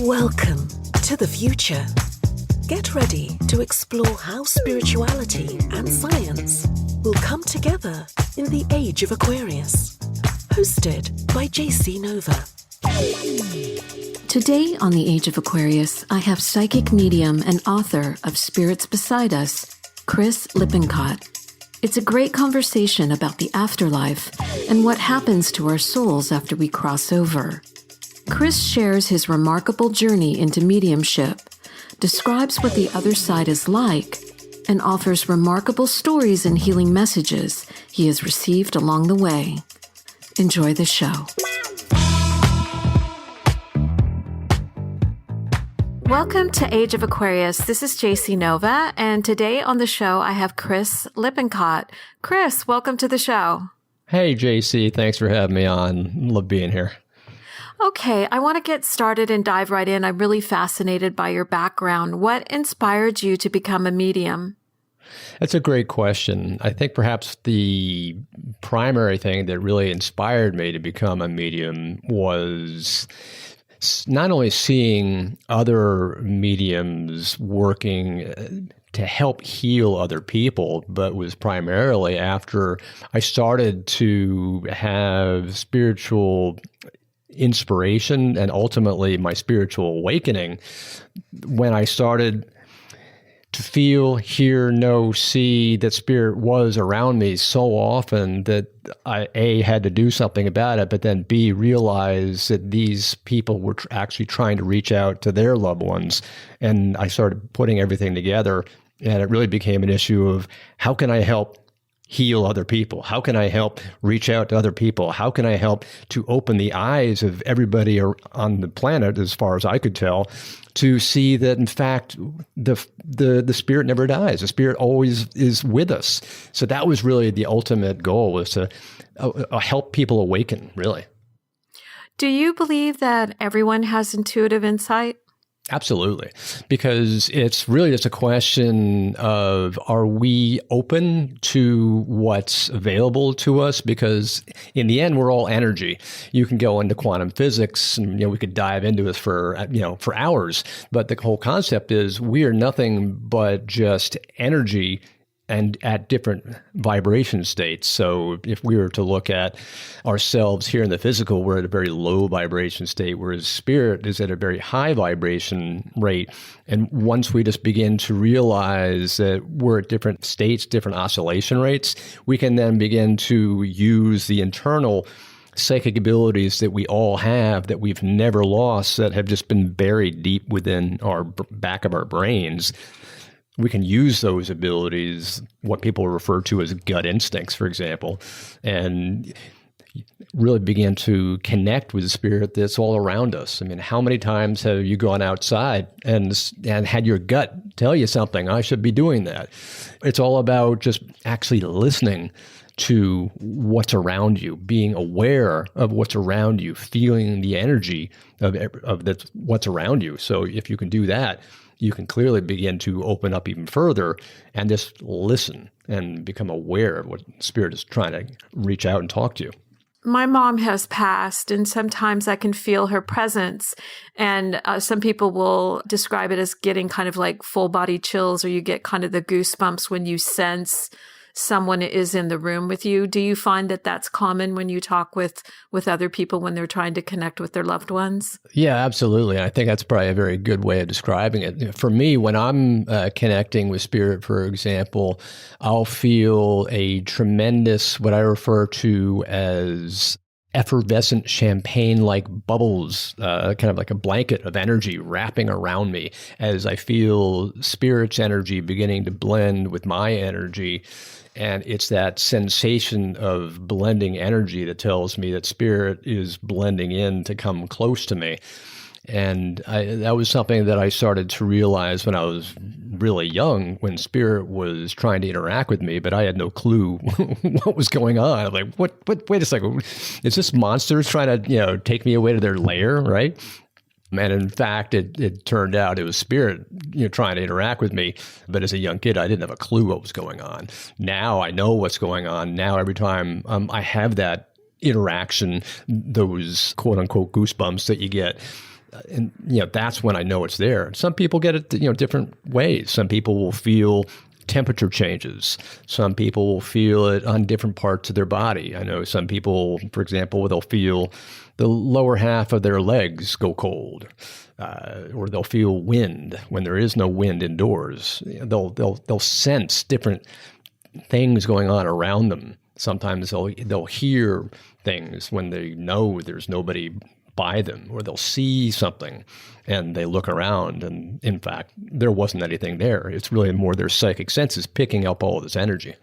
Welcome to the future. Get ready to explore how spirituality and science will come together in the Age of Aquarius. Hosted by Jacy Nova. Today on the Age of Aquarius, I have psychic medium and author of Spirits Beside Us, Chris Lippincott. It's a great conversation about the afterlife and what happens to our souls after we cross over. Chris shares his remarkable journey into mediumship, describes what the other side is like, and offers remarkable stories and healing messages he has received along the way. Enjoy the show. Welcome to Age of Aquarius. This is Jacy Nova, and today on the show I have Chris Lippincott. Chris, welcome to the show. Hey, Jacy. Thanks for having me on. Love being here. Okay, I want to get started and dive right in. I'm really fascinated by your background. What inspired you to become a medium? That's a great question. I think perhaps the primary thing that really inspired me to become a medium was not only seeing other mediums working to help heal other people, but was primarily after I started to have spiritual inspiration and ultimately my spiritual awakening when I started to feel, hear, know, see that spirit was around me so often that I, A, had to do something about it, but then B, realize that these people were actually trying to reach out to their loved ones. And I started putting everything together, and it really became an issue of how can I help heal other people? How can I help reach out to other people? How can I help to open the eyes of everybody on the planet, as far as I could tell, to see that in fact the spirit never dies. The spirit always is with us. So that was really the ultimate goal, was to help people awaken, really. Do you believe that everyone has intuitive insight? Absolutely, because it's really just a question of, are we open to what's available to us? Because in the end, we're all energy. You can go into quantum physics, and we could dive into this for hours. But the whole concept is we are nothing but just energy, and at different vibration states. So if we were to look at ourselves here in the physical, we're at a very low vibration state, whereas spirit is at a very high vibration rate. And once we just begin to realize that we're at different states, different oscillation rates, we can then begin to use the internal psychic abilities that we all have, that we've never lost, that have just been buried deep within our back of our brains. We can use those abilities, what people refer to as gut instincts, for example, and really begin to connect with the spirit that's all around us. I mean, how many times have you gone outside and had your gut tell you something? I should be doing that. It's all about just actually listening to what's around you, being aware of what's around you, feeling the energy of what's around you. So if you can do that, you can clearly begin to open up even further and just listen and become aware of what spirit is trying to reach out and talk to you. My mom has passed, and sometimes I can feel her presence. And some people will describe it as getting kind of like full body chills, or you get kind of the goosebumps when you sense someone is in the room with you. Do you find that that's common when you talk with other people when they're trying to connect with their loved ones? Yeah, absolutely. I think that's probably a very good way of describing it. For me, when I'm connecting with spirit, for example, I'll feel a tremendous, what I refer to as effervescent champagne-like bubbles, kind of like a blanket of energy wrapping around me as I feel spirit's energy beginning to blend with my energy. And it's that sensation of blending energy that tells me that spirit is blending in to come close to me. And that was something that I started to realize when I was really young, when spirit was trying to interact with me, but I had no clue what was going on. I'm like, what, wait a second, is this monster trying to, take me away to their lair, right? And in fact, it turned out it was spirit, trying to interact with me. But as a young kid, I didn't have a clue what was going on. Now I know what's going on. Now every time I have that interaction, those quote unquote goosebumps that you get, And, that's when I know it's there. Some people get it, different ways. Some people will feel temperature changes. Some people will feel it on different parts of their body. I know some people, for example, they'll feel the lower half of their legs go cold, or they'll feel wind when there is no wind indoors. They'll sense different things going on around them. Sometimes they'll hear things when they know there's nobody by them, or they'll see something and they look around and in fact there wasn't anything there. It's really more their psychic senses picking up all of this energy.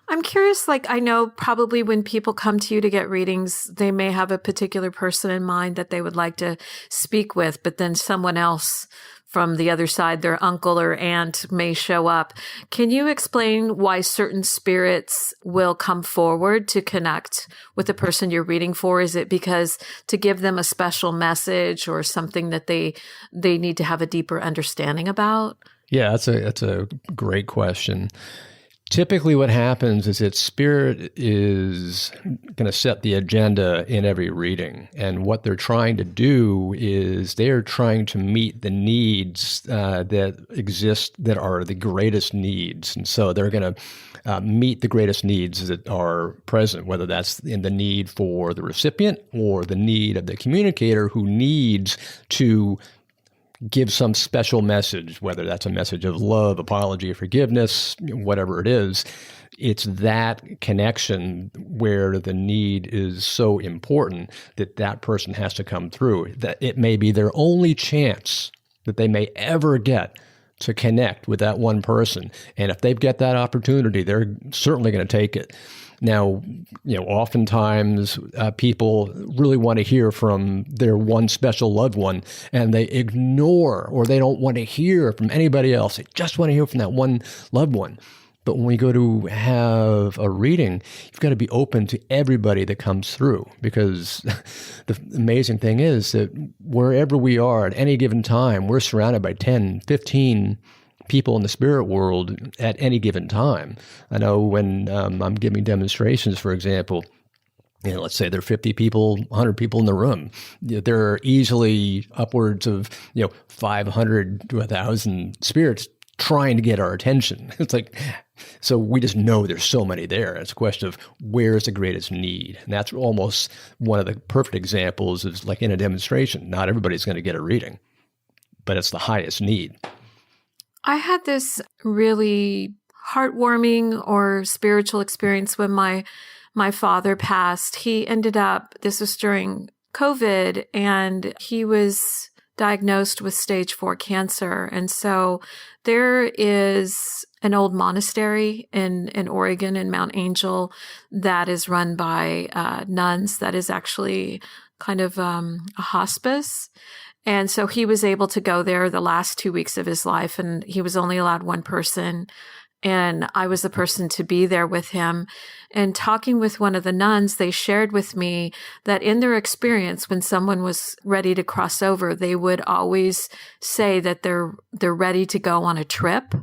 I'm curious, I know probably when people come to you to get readings, they may have a particular person in mind that they would like to speak with, but then someone else from the other side, their uncle or aunt, may show up. Can you explain why certain spirits will come forward to connect with the person you're reading for? Is it because to give them a special message or something that they need to have a deeper understanding about? Yeah, that's a great question. Typically what happens is that spirit is going to set the agenda in every reading. And what they're trying to do is they're trying to meet the needs that exist that are the greatest needs. And so they're going to meet the greatest needs that are present, whether that's in the need for the recipient or the need of the communicator who needs to give some special message, whether that's a message of love, apology, forgiveness, whatever it is. It's that connection where the need is so important that that person has to come through. That it may be their only chance that they may ever get to connect with that one person. And if they've got that opportunity, they're certainly going to take it. Now, oftentimes people really want to hear from their one special loved one, and they ignore or they don't want to hear from anybody else. They just want to hear from that one loved one. But when we go to have a reading, you've got to be open to everybody that comes through, because the amazing thing is that wherever we are at any given time, we're surrounded by 10, 15 people in the spirit world at any given time. I know when I'm giving demonstrations, for example, let's say there are 50 people, 100 people in the room. There are easily upwards of 500 to 1,000 spirits trying to get our attention. So we just know there's so many there. It's a question of where's the greatest need. And that's almost one of the perfect examples is like in a demonstration. Not everybody's going to get a reading, but it's the highest need. I had this really heartwarming or spiritual experience when my father passed. He ended up, this was during COVID, and he was diagnosed with stage 4 cancer. And so there is an old monastery in Oregon, in Mount Angel, that is run by nuns, that is actually kind of a hospice. And so he was able to go there the last 2 weeks of his life, and he was only allowed one person. And I was the person to be there with him. And talking with one of the nuns, they shared with me that in their experience, when someone was ready to cross over, they would always say that they're ready to go on a trip.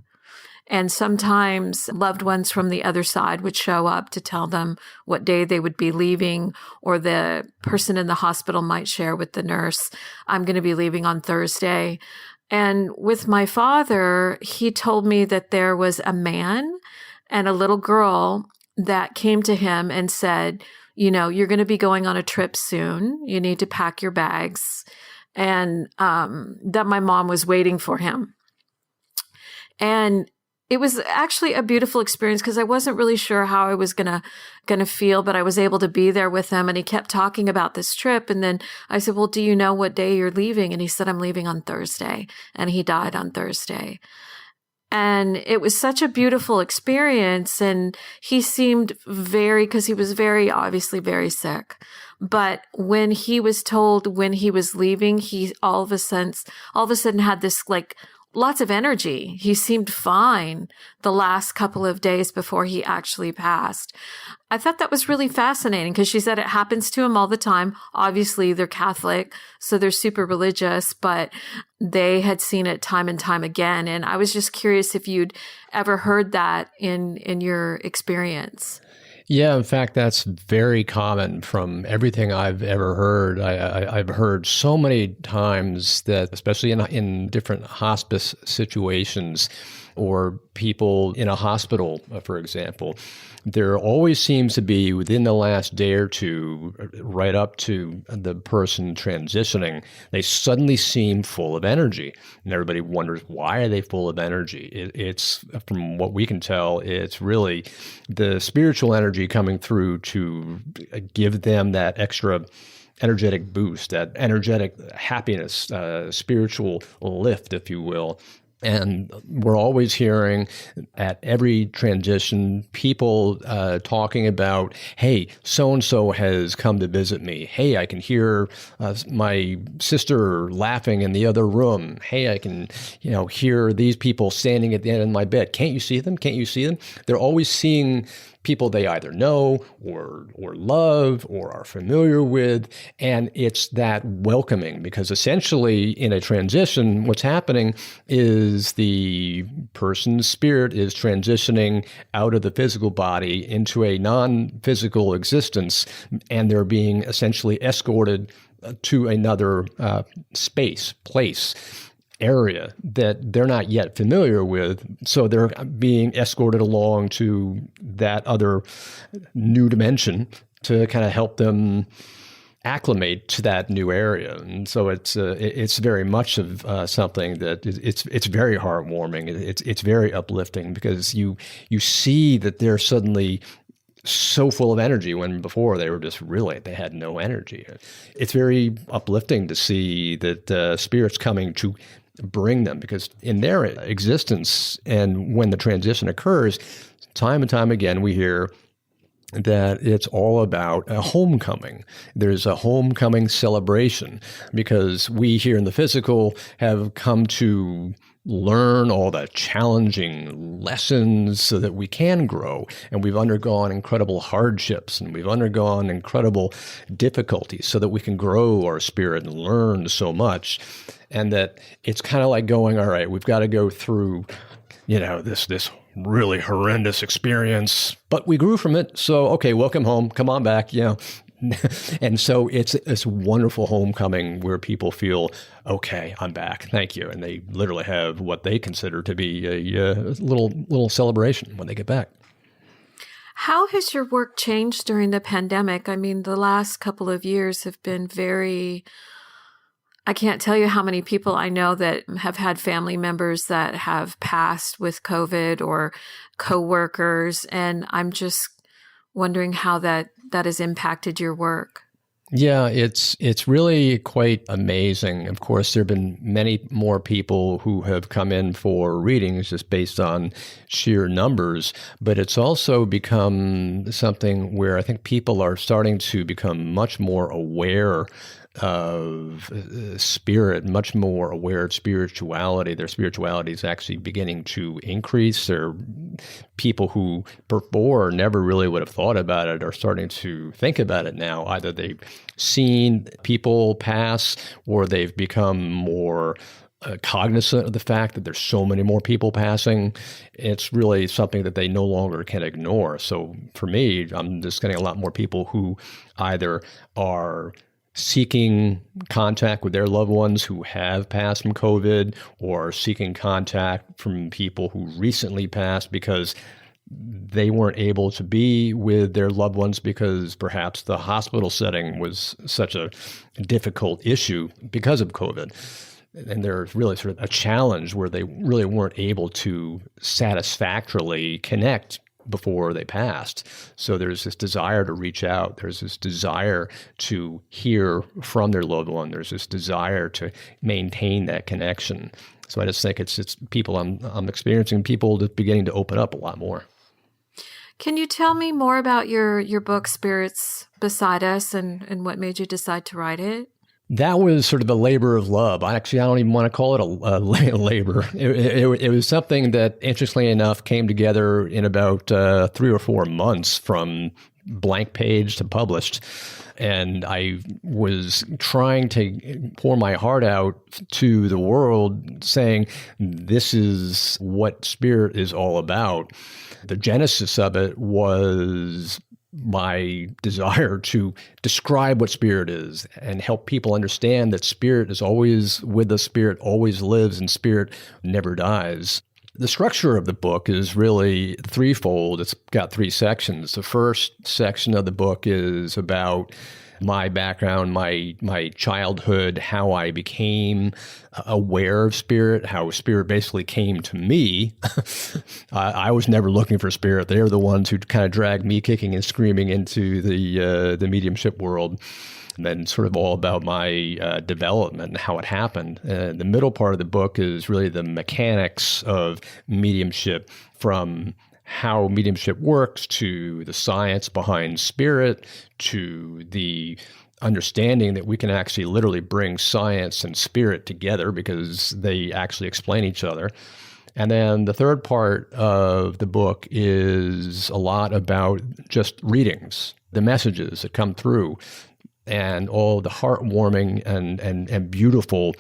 And sometimes loved ones from the other side would show up to tell them what day they would be leaving, or the person in the hospital might share with the nurse, I'm going to be leaving on Thursday. And with my father, he told me that there was a man and a little girl that came to him and said, you're going to be going on a trip soon. You need to pack your bags. And that my mom was waiting for him. And it was actually a beautiful experience because I wasn't really sure how I was gonna feel, but I was able to be there with him. And he kept talking about this trip. And then I said, well, do you know what day you're leaving? And he said, I'm leaving on Thursday. And he died on Thursday. And it was such a beautiful experience. And he seemed because he was obviously very sick. But when he was told when he was leaving, he all of a sudden had this lots of energy. He seemed fine the last couple of days before he actually passed. I thought that was really fascinating because she said it happens to him all the time. Obviously, they're Catholic, so they're super religious, but they had seen it time and time again. And I was just curious if you'd ever heard that in your experience. Yeah, in fact, that's very common from everything I've ever heard. I've heard so many times that, especially in different hospice situations or people in a hospital, for example, there always seems to be within the last day or two, right up to the person transitioning, they suddenly seem full of energy. And everybody wonders, why are they full of energy? It's, from what we can tell, it's really the spiritual energy coming through to give them that extra energetic boost, that energetic happiness, spiritual lift, if you will. And we're always hearing at every transition people talking about, hey, so-and-so has come to visit me. Hey, I can hear my sister laughing in the other room. Hey, I can hear these people standing at the end of my bed. Can't you see them? Can't you see them? They're always seeing people they either know or love or are familiar with. And it's that welcoming, because essentially in a transition, what's happening is the person's spirit is transitioning out of the physical body into a non-physical existence, and they're being essentially escorted to another place, area that they're not yet familiar with. So they're being escorted along to that other new dimension to kind of help them acclimate to that new area. And so it's very much of something that it's very heartwarming. It's very uplifting, because you see that they're suddenly so full of energy when before they were they had no energy. It's very uplifting to see that spirits coming to bring them, because in their existence and when the transition occurs, time and time again, we hear that it's all about a homecoming. There's a homecoming celebration, because we here in the physical have come to learn all the challenging lessons so that we can grow. And we've undergone incredible hardships, and we've undergone incredible difficulties so that we can grow our spirit and learn so much. And that it's kind of like going, all right, we've got to go through, this really horrendous experience, but we grew from it. So, okay, welcome home. Come on back, And so it's this wonderful homecoming where people feel, okay, I'm back. Thank you. And they literally have what they consider to be a little celebration when they get back. How has your work changed during the pandemic? I mean, the last couple of years have been I can't tell you how many people I know that have had family members that have passed with COVID, or coworkers. And I'm just wondering how that has impacted your work. Yeah, it's really quite amazing. Of course, there have been many more people who have come in for readings just based on sheer numbers, but it's also become something where I think people are starting to become much more aware of spirit, much more aware of spirituality. Their spirituality is actually beginning to increase. There are people who before never really would have thought about it are starting to think about it now. Either they've seen people pass, or they've become more cognizant of the fact that there's so many more people passing. It's really something that they no longer can ignore. So for me, I'm just getting a lot more people who either are seeking contact with their loved ones who have passed from COVID, or seeking contact from people who recently passed because they weren't able to be with their loved ones because perhaps the hospital setting was such a difficult issue because of COVID. And there's really sort of a challenge where they really weren't able to satisfactorily connect before they passed. So there's this desire to reach out. There's this desire to hear from their loved one. There's this desire to maintain that connection. So I just think it's people I'm experiencing people just beginning to open up a lot more. Can you tell me more about your book, Spirits Beside Us, and what made you decide to write it? That was sort of a labor of love. I don't even want to call it a labor. It was something that, interestingly enough, came together in about 3 or 4 months from blank page to published. And I was trying to pour my heart out to the world, saying, this is what spirit is all about. The genesis of it was my desire to describe what spirit is and help people understand that spirit is always with us, spirit always lives, and spirit never dies. The structure of the book is really threefold. It's got three sections. The first section of the book is about my background, my childhood, how I became aware of spirit, how spirit basically came to me. I was never looking for spirit. They were the ones who kind of dragged me kicking and screaming into the mediumship world. And then sort of all about my development and how it happened. The middle part of the book is really the mechanics of mediumship, from how mediumship works to the science behind spirit to the understanding that we can actually literally bring science and spirit together because they actually explain each other. And then the third part of the book is a lot about just readings, the messages that come through, and all the heartwarming and beautiful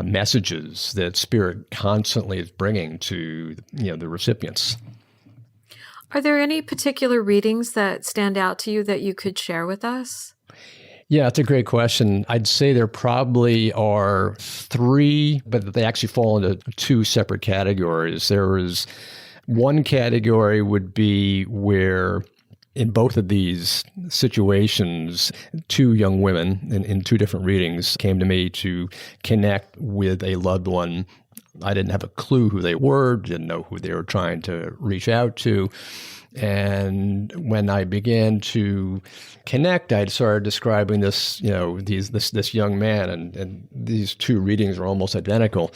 messages that spirit constantly is bringing to the recipients. Are there any particular readings that stand out to you that you could share with us? Yeah, it's a great question. I'd say there probably are three, but they actually fall into two separate categories. There is one category would be where in both of these situations, two young women in two different readings came to me to connect with a loved one. I didn't have a clue who they were, didn't know who they were trying to reach out to. And when I began to connect, I started describing this, this young man, and these two readings are almost identical.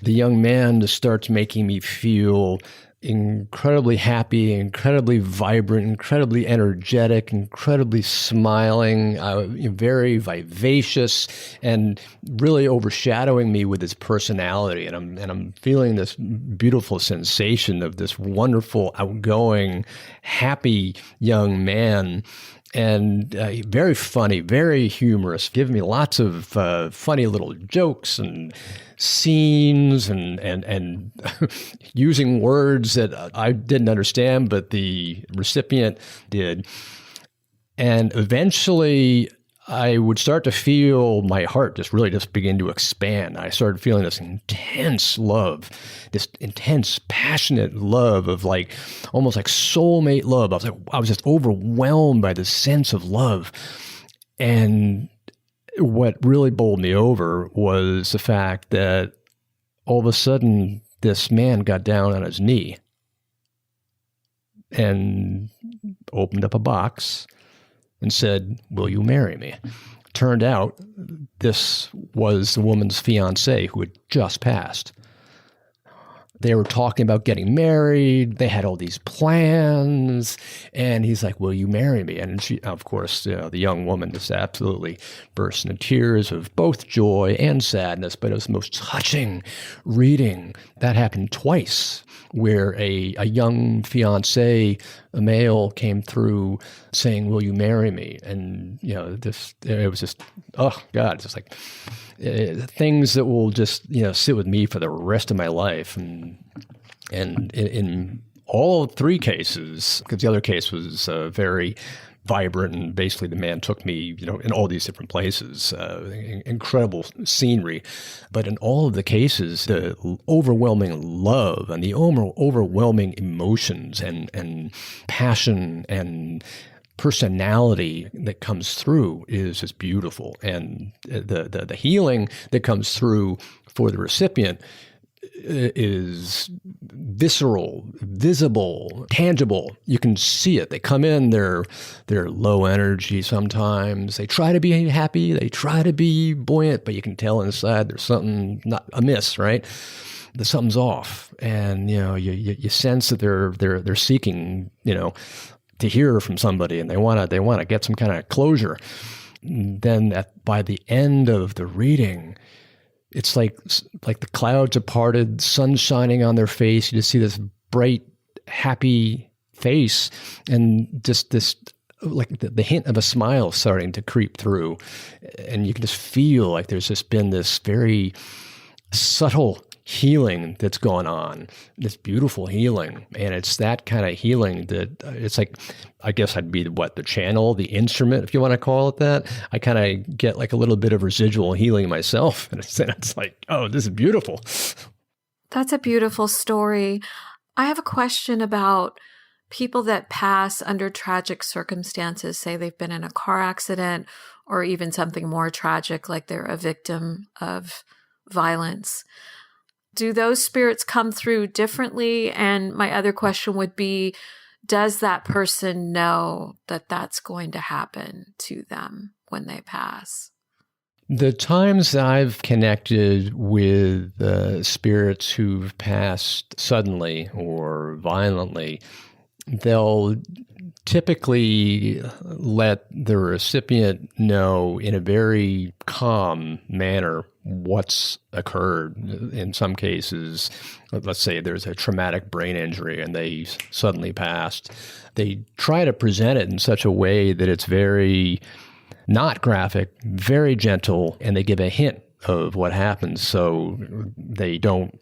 The young man just starts making me feel incredibly happy, incredibly vibrant, incredibly energetic, incredibly smiling, very vivacious, and really overshadowing me with his personality. And I'm feeling this beautiful sensation of this wonderful, outgoing, happy young man. And very funny, very humorous, giving me lots of funny little jokes and scenes and using words that I didn't understand, but the recipient did. And eventually I would start to feel my heart just begin to expand. I started feeling this intense love, this intense, passionate love of almost like soulmate love. I was just overwhelmed by this sense of love. And what really bowled me over was the fact that all of a sudden this man got down on his knee and opened up a box and said, "Will you marry me?" Turned out this was the woman's fiancé who had just passed. They were talking about getting married. They had all these plans. And he's like, "Will you marry me?" And she, of course, the young woman just absolutely burst into tears of both joy and sadness. But it was the most touching reading. That happened twice, where a young fiancé, a male, came through saying, "Will you marry me?" And, it was just, oh God, it's just like things that will just, sit with me for the rest of my life. And in all three cases, because the other case was very vibrant, and basically the man took me, in all these different places, incredible scenery. But in all of the cases, the overwhelming love and the overwhelming emotions and passion and personality that comes through is just beautiful. And the healing that comes through for the recipient is visceral, visible, tangible. You can see it. They come in, they're low energy sometimes. They try to be happy, they try to be buoyant, but you can tell inside there's something not amiss, right? That something's off. And you sense that they're seeking, to hear from somebody, and they want to get some kind of closure. Then by the end of the reading, it's like the clouds are parted, sun shining on their face. You just see this bright, happy face, and just this, like the hint of a smile starting to creep through. And you can just feel like there's just been this very subtle healing that's gone on, this beautiful healing. And it's that kind of healing that it's like, I guess I'd be the channel, the instrument, if you want to call it that. I kind of get like a little bit of residual healing myself. And it's like, oh, this is beautiful. That's a beautiful story. I have a question about people that pass under tragic circumstances, say they've been in a car accident or even something more tragic, like they're a victim of violence. Do those spirits come through differently? And my other question would be, does that person know that that's going to happen to them when they pass? The times that I've connected with spirits who've passed suddenly or violently, they'll typically let the recipient know in a very calm manner what's occurred. In some cases, let's say there's a traumatic brain injury and they suddenly passed. They try to present it in such a way that it's very not graphic, very gentle, and they give a hint of what happens so they don't,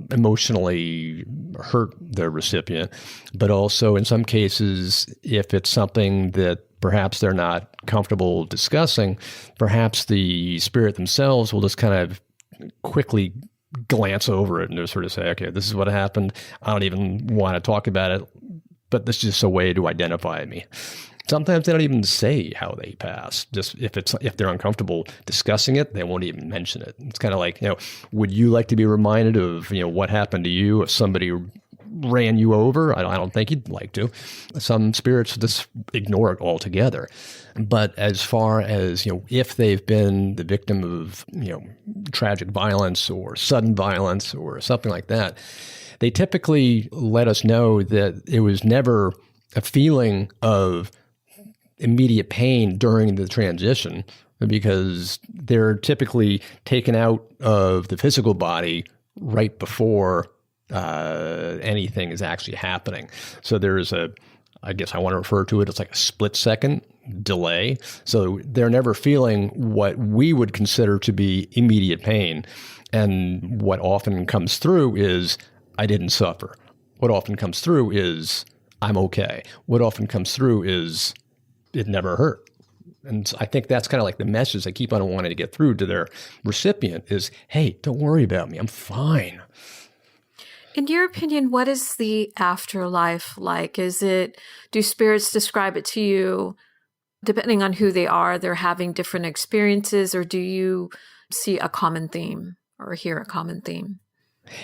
emotionally hurt the recipient, but also in some cases, if it's something that perhaps they're not comfortable discussing, perhaps the spirit themselves will just kind of quickly glance over it and just sort of say, okay, this is what happened. I don't even want to talk about it, but this is just a way to identify me. Sometimes they don't even say how they pass. Just if they're uncomfortable discussing it, they won't even mention it. It's kind of like, would you like to be reminded of, what happened to you if somebody ran you over? I don't think you'd like to. Some spirits just ignore it altogether. But as far as, if they've been the victim of, tragic violence or sudden violence or something like that, they typically let us know that it was never a feeling of immediate pain during the transition, because they're typically taken out of the physical body right before anything is actually happening. So there's I guess I want to refer to it as like a split second delay. So they're never feeling what we would consider to be immediate pain. And what often comes through is, I didn't suffer. What often comes through is, I'm okay. What often comes through is, it never hurt. And so I think that's kind of like the message they keep on wanting to get through to their recipient is, hey, don't worry about me. I'm fine. In your opinion, what is the afterlife like? Do spirits describe it to you, depending on who they are, they're having different experiences, or do you see a common theme or hear a common theme?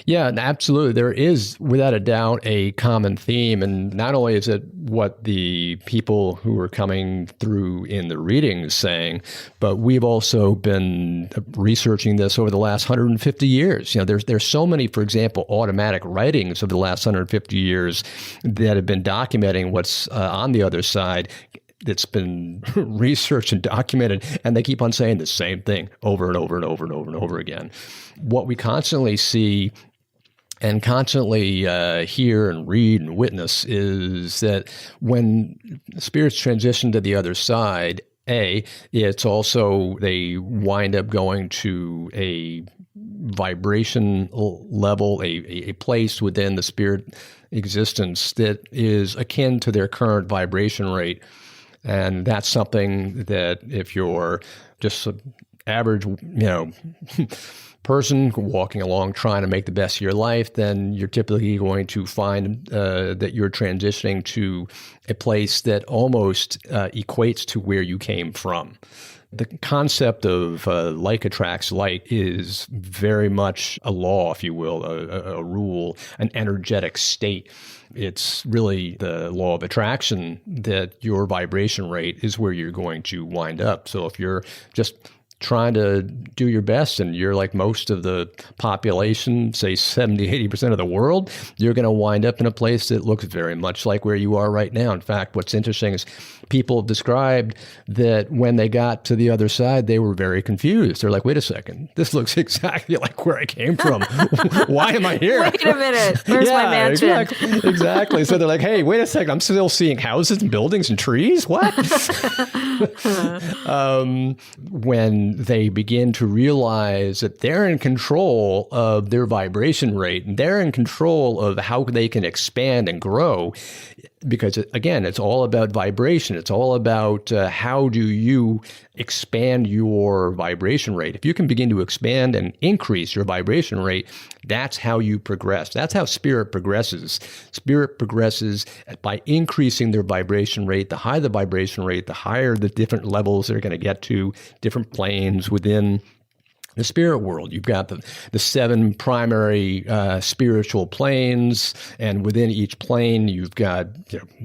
Yeah, absolutely. There is, without a doubt, a common theme. And not only is it what the people who are coming through in the readings saying, but we've also been researching this over the last 150 years. There's so many, for example, automatic writings of the last 150 years that have been documenting what's on the other side. That's been researched and documented, and they keep on saying the same thing over and over and over and over and over again. What we constantly see and constantly hear and read and witness is that when spirits transition to the other side, it's also they wind up going to a vibration level, a place within the spirit existence that is akin to their current vibration rate. And that's something that if you're just an average, person walking along trying to make the best of your life, then you're typically going to find that you're transitioning to a place that almost equates to where you came from. The concept of like attracts like is very much a law, if you will, a rule, an energetic state. It's really the law of attraction that your vibration rate is where you're going to wind up. So if you're just trying to do your best and you're like most of the population, say 70, 80% of the world, you're going to wind up in a place that looks very much like where you are right now. In fact, what's interesting is people have described that when they got to the other side, they were very confused. They're like, wait a second, this looks exactly like where I came from. Why am I here? Wait a minute. Where's my mansion? Exactly. So they're like, hey, wait a second, I'm still seeing houses and buildings and trees? What? When when they begin to realize that they're in control of their vibration rate, and they're in control of how they can expand and grow, because again, it's all about vibration. It's all about how do you expand your vibration rate. If you can begin to expand and increase your vibration rate, that's how you progress. That's how spirit progresses. Spirit progresses by increasing their vibration rate. The higher the vibration rate, the higher the different levels they're going to get to, different planes within the spirit world. You've got the 7 primary spiritual planes, and within each plane, you've got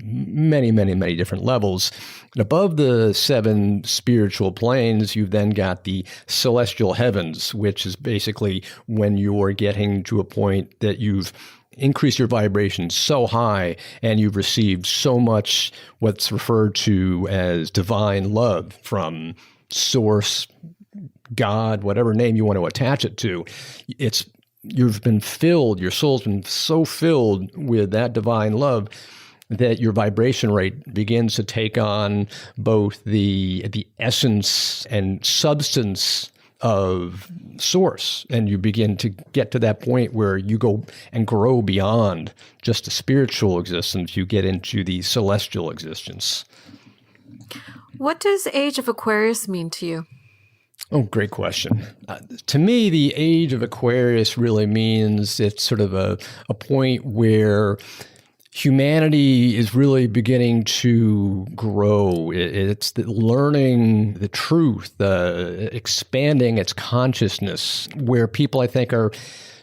many, many, many different levels. And above the 7 spiritual planes, you've then got the celestial heavens, which is basically when you're getting to a point that you've increased your vibration so high and you've received so much what's referred to as divine love from Source, God, whatever name you want to attach it to. You've been filled, your soul's been so filled with that divine love that your vibration rate begins to take on both the essence and substance of Source, and you begin to get to that point where you go and grow beyond just a spiritual existence. You get into the celestial existence. What does Age of Aquarius mean to you? Oh, great question. To me, the Age of Aquarius really means it's sort of a point where humanity is really beginning to grow. It's learning the truth, expanding its consciousness, where people, I think, are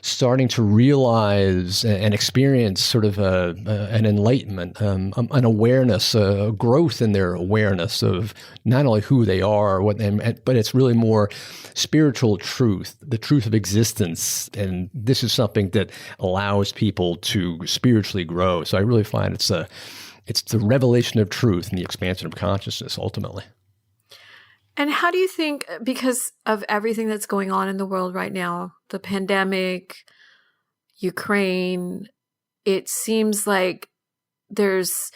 starting to realize and experience sort of an enlightenment, an awareness, a growth in their awareness of not only who they are, but it's really more spiritual truth, the truth of existence. And this is something that allows people to spiritually grow. So I really find it's the revelation of truth and the expansion of consciousness, ultimately. And how do you think, because of everything that's going on in the world right now, the pandemic, Ukraine, it seems like there's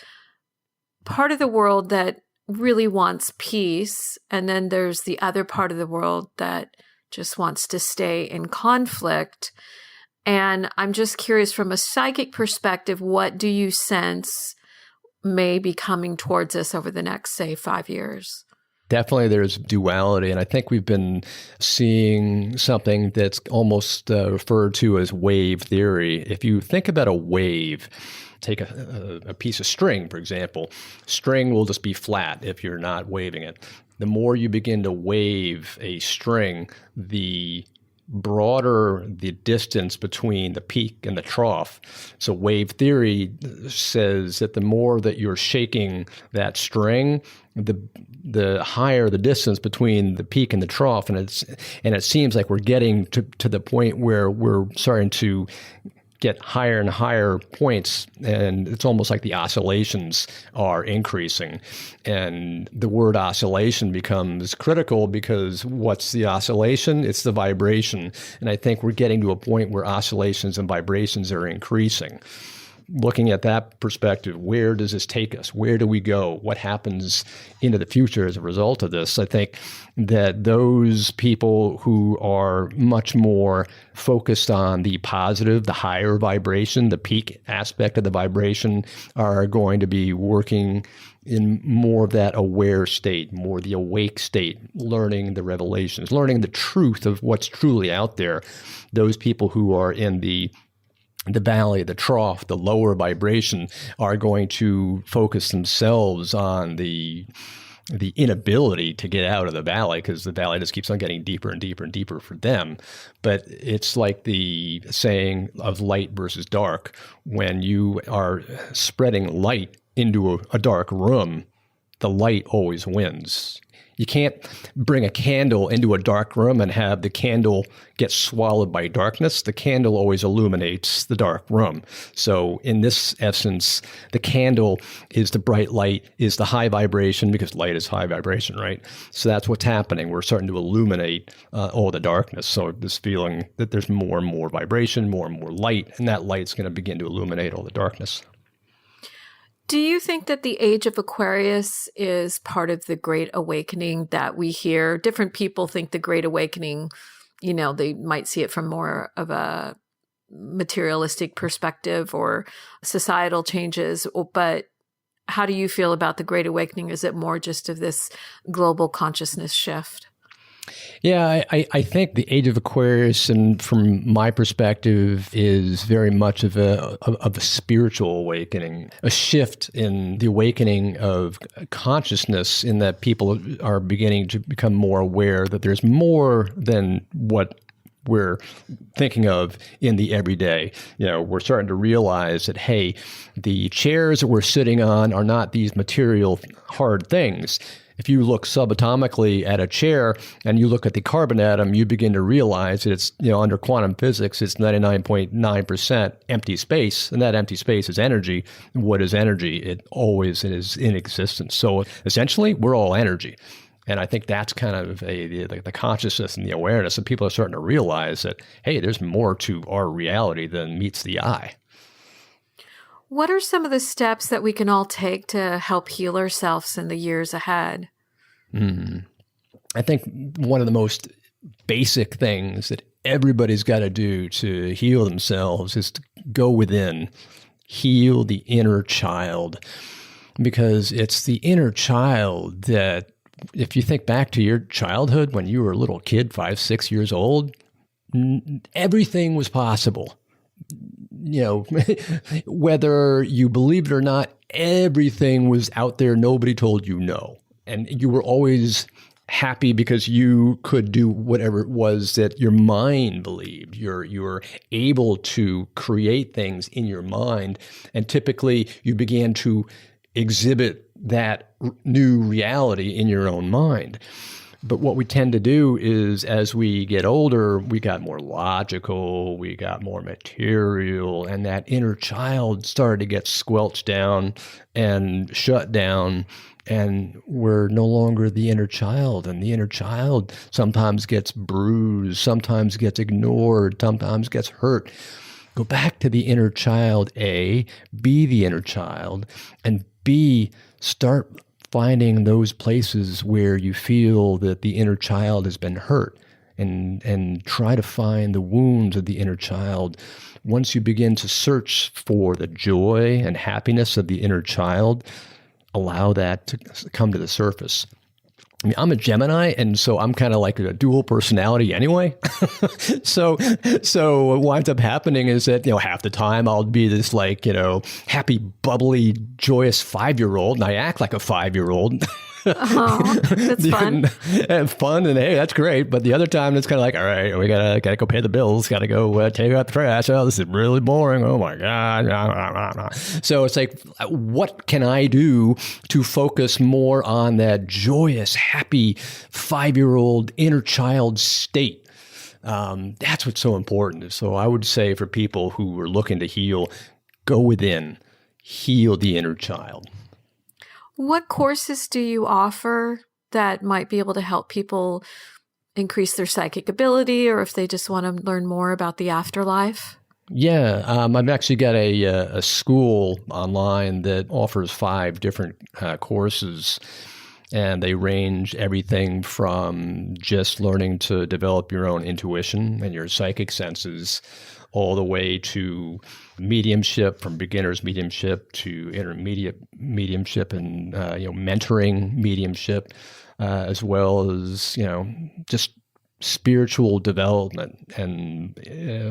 part of the world that really wants peace, and then there's the other part of the world that just wants to stay in conflict. And I'm just curious, from a psychic perspective, what do you sense may be coming towards us over the next, say, 5 years? Definitely there's duality, and I think we've been seeing something that's almost referred to as wave theory. If you think about a wave, take a piece of string, for example. String will just be flat if you're not waving it. The more you begin to wave a string, the broader the distance between the peak and the trough. So wave theory says that the more that you're shaking that string, the higher the distance between the peak and the trough, and it seems like we're getting to the point where we're starting to get higher and higher points, and it's almost like the oscillations are increasing. And the word oscillation becomes critical, because what's the oscillation? It's the vibration. And I think we're getting to a point where oscillations and vibrations are increasing. Looking at that perspective, where does this take us? Where do we go? What happens into the future as a result of this? I think that those people who are much more focused on the positive, the higher vibration, the peak aspect of the vibration, are going to be working in more of that aware state, more the awake state, learning the revelations, learning the truth of what's truly out there. Those people who are in the valley, the trough, the lower vibration, are going to focus themselves on the inability to get out of the valley, because the valley just keeps on getting deeper and deeper and deeper for them. But it's like the saying of light versus dark. When you are spreading light into a dark room, the light always wins. You can't bring a candle into a dark room and have the candle get swallowed by darkness. The candle always illuminates the dark room. So in this essence, the candle is the bright light, is the high vibration, because light is high vibration, right? So that's what's happening. We're starting to illuminate all the darkness. So this feeling that there's more and more vibration, more and more light, and that light's going to begin to illuminate all the darkness. Do you think that the Age of Aquarius is part of the Great Awakening that we hear? Different people think the Great Awakening, they might see it from more of a materialistic perspective or societal changes, but how do you feel about the Great Awakening? Is it more just of this global consciousness shift? Yeah, I think the Age of Aquarius, and from my perspective, is very much of a spiritual awakening, a shift in the awakening of consciousness, in that people are beginning to become more aware that there's more than what we're thinking of in the everyday. We're starting to realize that, hey, the chairs that we're sitting on are not these material hard things. If you look subatomically at a chair and you look at the carbon atom, you begin to realize that it's, under quantum physics, it's 99.9% empty space, and that empty space is energy. What is energy? It always is in existence. So essentially, we're all energy. And I think that's kind of the consciousness and the awareness, and people are starting to realize that, hey, there's more to our reality than meets the eye. What are some of the steps that we can all take to help heal ourselves in the years ahead? I think one of the most basic things that everybody's got to do to heal themselves is to go within, heal the inner child, because it's the inner child that, if you think back to your childhood when you were a little kid, 5, 6 years old, everything was possible. Whether you believe it or not, everything was out there. Nobody told you no. And you were always happy because you could do whatever it was that your mind believed. You were able to create things in your mind. And typically you began to exhibit that new reality in your own mind. But what we tend to do is, as we get older, we got more logical, we got more material, and that inner child started to get squelched down and shut down, and we're no longer the inner child. And the inner child sometimes gets bruised, sometimes gets ignored, sometimes gets hurt. Go back to the inner child, A, be the inner child, and B, start finding those places where you feel that the inner child has been hurt, and try to find the wounds of the inner child. Once you begin to search for the joy and happiness of the inner child, allow that to come to the surface. I mean, I'm a Gemini, and so I'm kind of like a dual personality anyway. So what winds up happening is that, half the time I'll be this happy, bubbly, joyous 5-year-old, and I act like a 5-year-old. Oh, that's fun. And fun, and hey, that's great. But the other time, it's kind of like, all right, we gotta go pay the bills, gotta go take out the trash. Oh, this is really boring. Oh my God. So it's like, what can I do to focus more on that joyous, happy 5-year-old inner child state? That's what's so important. So I would say for people who are looking to heal, go within, heal the inner child. What courses do you offer that might be able to help people increase their psychic ability, or if they just want to learn more about the afterlife? Yeah, I've actually got a school online that offers 5 different courses, and they range everything from just learning to develop your own intuition and your psychic senses, all the way to mediumship, from beginner's mediumship to intermediate mediumship, and mentoring mediumship, as well as just spiritual development. And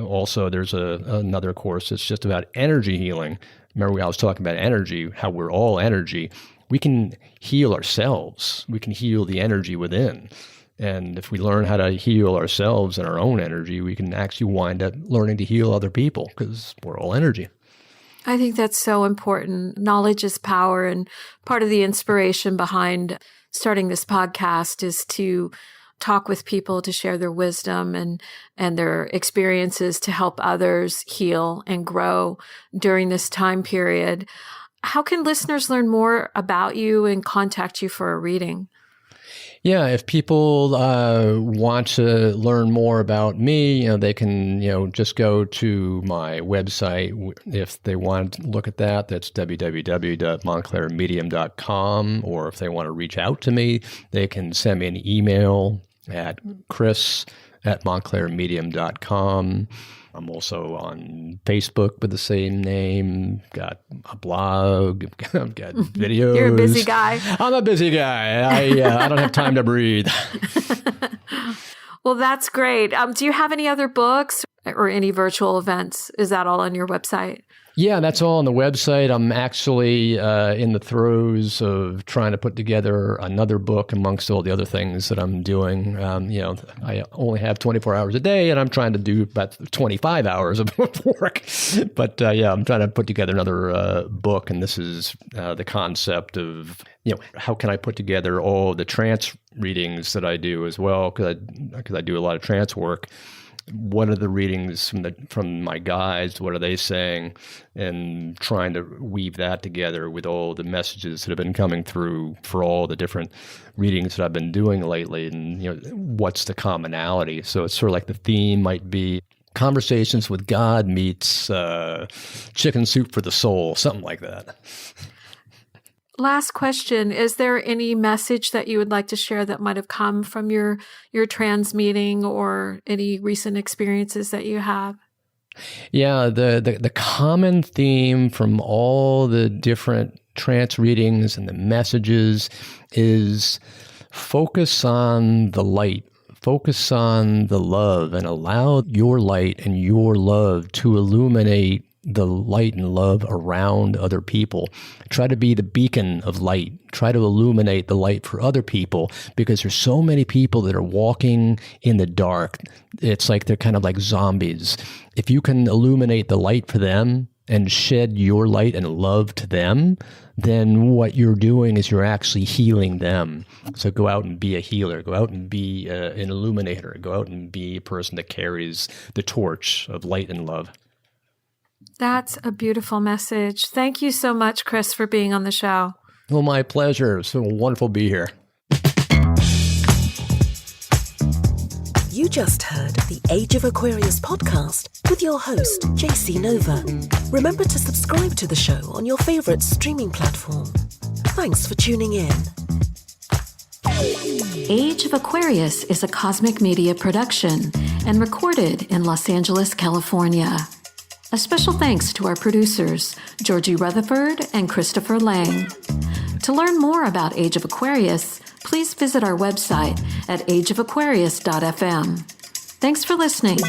also there's another course that's just about energy healing. Remember, I was talking about energy, how we're all energy. We can heal ourselves. We can heal the energy within. And if we learn how to heal ourselves and our own energy, we can actually wind up learning to heal other people, because we're all energy. I think that's so important. Knowledge is power. And part of the inspiration behind starting this podcast is to talk with people, to share their wisdom and their experiences to help others heal and grow during this time period. How can listeners learn more about you and contact you for a reading? Yeah, if people want to learn more about me, they can, just go to my website. If they want to look at that, that's www.montclairmedium.com. Or if they want to reach out to me, they can send me an email at chris@montclairmedium.com. I'm also on Facebook with the same name, got a blog, I've got videos. You're a busy guy. I'm a busy guy. I don't have time to breathe. Well, that's great. Do you have any other books or any virtual events? Is that all on your website? Yeah, that's all on the website. I'm actually in the throes of trying to put together another book amongst all the other things that I'm doing. I only have 24 hours a day, and I'm trying to do about 25 hours of work. But I'm trying to put together another book, and this is the concept of, how can I put together all the trance readings that I do as well, because I do a lot of trance work. What are the readings from my guides? What are they saying? And trying to weave that together with all the messages that have been coming through for all the different readings that I've been doing lately. And, what's the commonality? So it's sort of like the theme might be Conversations with God meets Chicken Soup for the Soul, something like that. Last question. Is there any message that you would like to share that might have come from your trans meeting or any recent experiences that you have? Yeah, the common theme from all the different trance readings and the messages is focus on the light, focus on the love, and allow your light and your love to illuminate the light and love around other people. Try to be the beacon of light. Try to illuminate the light for other people, because there's so many people that are walking in the dark. It's like they're kind of like zombies. If you can illuminate the light for them and shed your light and love to them, then what you're doing is you're actually healing them. So go out and be a healer. Go out and be an illuminator. Go out and be a person that carries the torch of light and love. That's a beautiful message. Thank you so much, Chris, for being on the show. Well, my pleasure. It's so wonderful to be here. You just heard the Age of Aquarius podcast with your host, Jacy Nova. Remember to subscribe to the show on your favorite streaming platform. Thanks for tuning in. Age of Aquarius is a cosmic media production and recorded in Los Angeles, California. A special thanks to our producers, Georgie Rutherford and Christopher Lang. To learn more about Age of Aquarius, please visit our website at ageofaquarius.fm. Thanks for listening.